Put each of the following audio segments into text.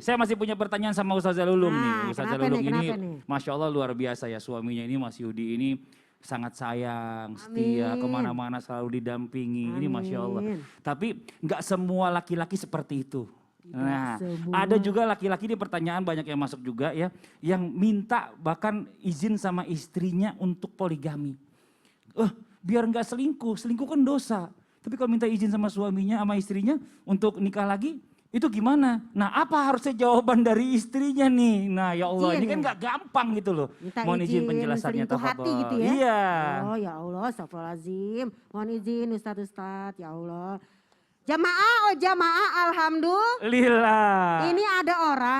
saya masih punya pertanyaan sama Ustazah Lulung nih. Ustazah Lulung ini, nih? Masya Allah luar biasa ya, suaminya ini Mas Yudi ini sangat sayang, setia, kemana-mana selalu didampingi. Ini Masya Allah. Tapi nggak semua laki-laki seperti itu. Nah, ada juga laki-laki di pertanyaan banyak yang masuk juga ya, yang minta bahkan izin sama istrinya untuk poligami. Biar nggak selingkuh, selingkuh kan dosa. Tapi kalau minta izin sama suaminya, sama istrinya untuk nikah lagi, itu gimana? Nah, apa harusnya jawaban dari istrinya nih? Nah, ya Allah, ini kan nggak gampang gitu loh. Minta Mohon izin penjelasannya, selingkuh hati gitu ya? Iya. Oh ya Allah, astagfirullahaladzim. Mohon izin Ustadz, ya Allah. Jamaah, alhamdulillah. Ini ada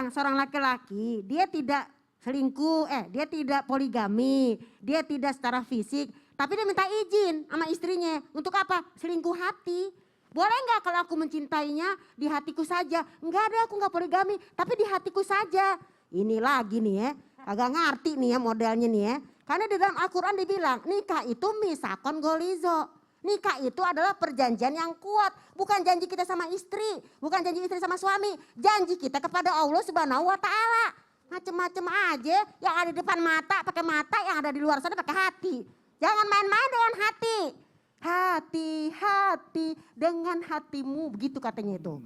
seorang laki-laki, dia tidak selingkuh, dia tidak poligami, dia tidak secara fisik, tapi dia minta izin sama istrinya. Untuk apa? Selingkuh hati. Boleh nggak kalau aku mencintainya di hatiku saja? Enggak ada, aku nggak poligami, tapi di hatiku saja. Ini lagi nih ya, agak ngerti nih ya modelnya nih ya. Karena di dalam Al-Quran dibilang, nikah itu misakon golizo. Nikah itu adalah perjanjian yang kuat. Bukan janji kita sama istri, bukan janji istri sama suami. Janji kita kepada Allah Subhanahu wa Ta'ala. Macem-macem aja yang ada di depan mata pakai mata, yang ada di luar sana pakai hati. Jangan main-main dengan hati. Hati-hati dengan hatimu, begitu katanya itu.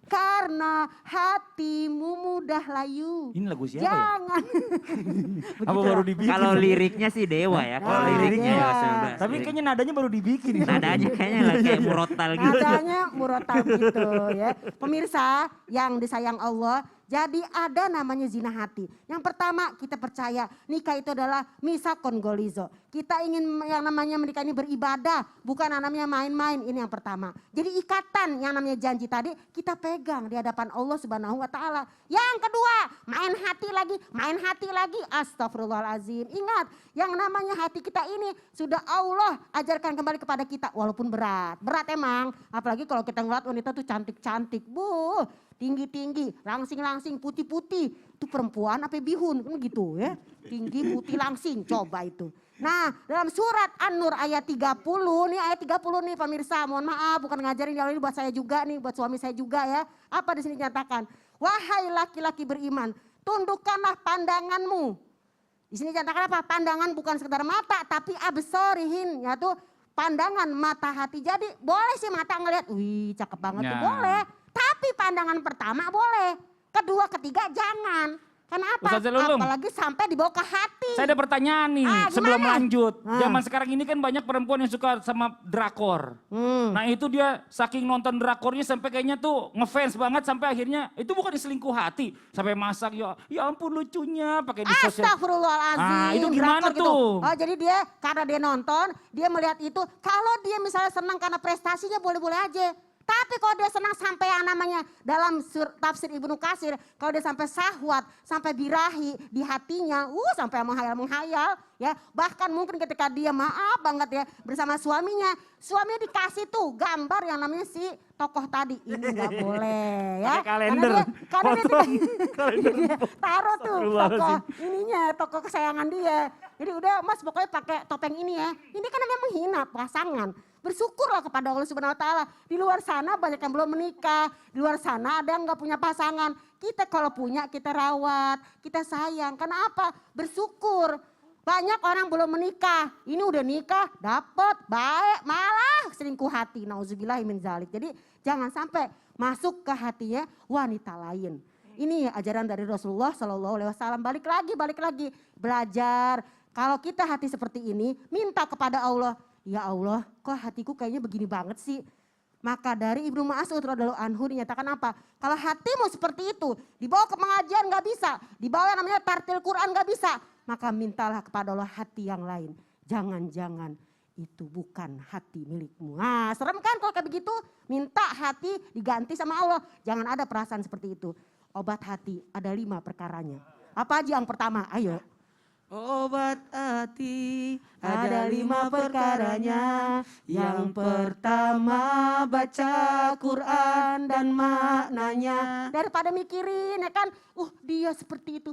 Karena hatimu mudah layu. Ini lagu siapa Jangan. ya? Apa baru dibikin? Kalau liriknya sih Dewa ya. Kalau liriknya ya tapi kayaknya nadanya baru dibikin. Nadanya kayaknya kayak murotal gitu. Nadanya murotal gitu ya. Pemirsa yang disayang Allah. Jadi ada namanya zina hati. Yang pertama kita percaya nikah itu adalah misakon golizo. Kita ingin yang namanya menikah ini beribadah. Bukan namanya main-main, ini yang pertama. Jadi ikatan yang namanya janji tadi kita pegang di hadapan Allah Subhanahu wa Ta'ala. Yang kedua main hati lagi. Astagfirullahaladzim. Ingat yang namanya hati kita ini sudah Allah ajarkan kembali kepada kita. Walaupun berat emang. Apalagi kalau kita ngeliat wanita tuh cantik-cantik. Tinggi-tinggi, langsing-langsing, putih-putih. Itu perempuan apa bihun, kan gitu ya. Tinggi, putih, langsing, coba itu. Nah dalam surat An-Nur ayat 30, nih ayat 30 nih pemirsa. Mohon maaf bukan ngajarin ini buat saya juga nih, buat suami saya juga ya. Apa di sini nyatakan? Wahai laki-laki beriman, tundukkanlah pandanganmu. Di sini nyatakan apa? Pandangan bukan sekedar mata, tapi absorihin, yaitu pandangan mata hati. Jadi boleh sih mata ngeliat, wih cakep banget tuh boleh. Tapi pandangan pertama boleh, kedua, ketiga jangan. Kenapa? Apalagi sampai dibawa ke hati. Saya ada pertanyaan nih sebelum lanjut. Zaman sekarang ini kan banyak perempuan yang suka sama drakor. Nah itu dia saking nonton drakornya sampai kayaknya tuh ngefans banget sampai akhirnya itu bukan diselingkuh hati. Sampai masak ya ampun lucunya pakai di sosial. Astagfirullahaladzim. Nah itu gimana tuh? Gitu. Oh jadi dia karena dia nonton, dia melihat itu. Kalau dia misalnya senang karena prestasinya boleh-boleh aja. Tapi kalau dia senang sampai yang namanya dalam tafsir Ibnu Katsir, kalau dia sampai syahwat, sampai birahi di hatinya, sampai menghayal, ya. Bahkan mungkin ketika dia maaf banget ya bersama suaminya dikasih tuh gambar yang namanya si tokoh tadi, ini nggak boleh ya. Kalender. Karena dia taruh tuh tokoh ininya, tokoh kesayangan dia. Jadi udah Mas pokoknya pakai topeng ini ya. Ini kan namanya menghina pasangan. Bersyukurlah kepada Allah Subhanahu wa Ta'ala. Di luar sana banyak yang belum menikah. Di luar sana ada yang gak punya pasangan. Kita kalau punya kita rawat, kita sayang. Karena apa? Bersyukur. Banyak orang belum menikah. Ini udah nikah, dapet, baik, malah selingkuh hati. Nauzubillahi min dzalik. Jadi jangan sampai masuk ke hatinya wanita lain. Ini ajaran dari Rasulullah SAW. Balik lagi. Belajar. Kalau kita hati seperti ini, minta kepada Allah. Ya Allah, kok hatiku kayaknya begini banget sih. Maka dari Ibnu Mas'ud radhiyallahu anhu dinyatakan apa? Kalau hatimu seperti itu, dibawa ke pengajian gak bisa, dibawa yang namanya tartil Quran gak bisa. Maka mintalah kepada Allah hati yang lain. Jangan-jangan itu bukan hati milikmu. Nah serem kan kalau kayak begitu? Minta hati diganti sama Allah. Jangan ada perasaan seperti itu. Obat hati ada 5 perkaranya. Apa aja yang pertama? Ayo. Obat hati ada 5 perkaranya. Yang pertama baca Quran dan maknanya. Daripada mikirin ya kan, dia seperti itu,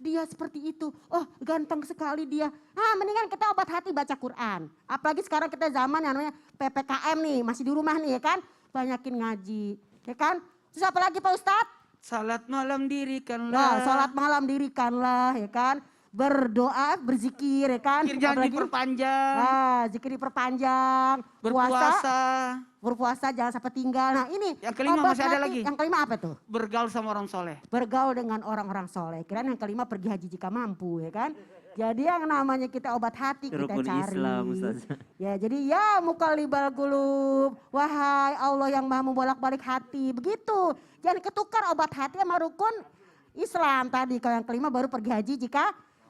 dia seperti itu, ganteng sekali dia. Nah mendingan kita obat hati baca Quran. Apalagi sekarang kita zaman yang namanya PPKM nih, masih di rumah nih ya kan. Banyakin ngaji ya kan. Terus apalagi Pak Ustadz? Salat malam dirikanlah. Nah, sholat malam dirikanlah ya kan. Berdoa, berzikir ya kan. Zikir jangan Apalagi- diperpanjang. Nah, zikir diperpanjang. Berpuasa. Berpuasa jangan sampai tinggal. Nah ini. Yang kelima obat masih ada hati. lagi. Yang kelima apa tuh? Bergaul sama orang soleh. Bergaul dengan orang-orang soleh. Kirain yang kelima pergi haji jika mampu ya kan. Jadi yang namanya kita obat hati kita Rukun cari. Islam, Ustaz. Ya jadi ya mukalibal qulub. Wahai Allah yang maha membolak-balik hati. Begitu. Jangan ketukar obat hati sama rukun Islam tadi. Kalau yang kelima baru pergi haji jika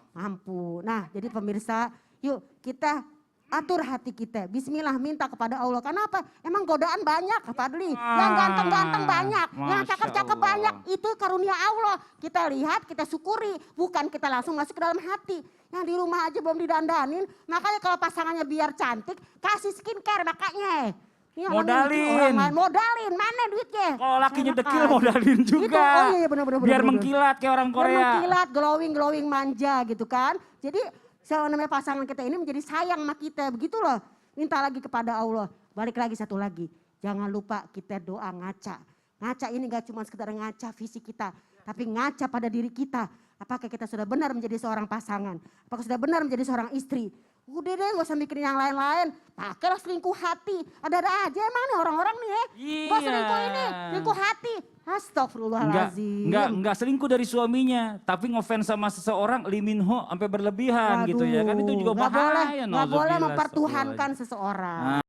mampu. Nah jadi pemirsa yuk kita atur hati kita. Bismillah minta kepada Allah. Kenapa? Emang godaan banyak Pak Fadli. Yang ganteng-ganteng banyak. Yang Masya cakep-cakep Allah. banyak. Itu karunia Allah. Kita lihat, kita syukuri. Bukan kita langsung masuk ke dalam hati. Yang di rumah aja belum didandanin. Makanya kalau pasangannya biar cantik, kasih skincare makanya. Ini yang namanya bikin Modalin. orang lain. Modalin, mana duitnya? Kalau lakinya Enak dekil aja. modalin juga. Itu, oh iya benar-benar. Biar mengkilat kayak orang Biar Korea. mengkilat, glowing manja gitu kan. Jadi namanya pasangan kita ini menjadi sayang sama kita. Begitu loh. Minta lagi kepada Allah. Balik lagi satu lagi. Jangan lupa kita doa ngaca. Ngaca ini gak cuma sekedar ngaca fisik kita. Tapi ngaca pada diri kita. Apakah kita sudah benar menjadi seorang pasangan? Apakah sudah benar menjadi seorang istri? Udah deh gak usah mikirin yang lain-lain. Pakailah selingkuh hati. Ada-ada aja emang nih orang-orang nih ya. Gak selingkuh ini, selingkuh hati. Astagfirullahaladzim. Enggak selingkuh dari suaminya, tapi ngefans sama seseorang liminho sampai berlebihan gitu ya kan, itu juga Nggak boleh, bahaya. nggak boleh Nauzubillah, mempertuhankan astagfirullahaladzim. seseorang.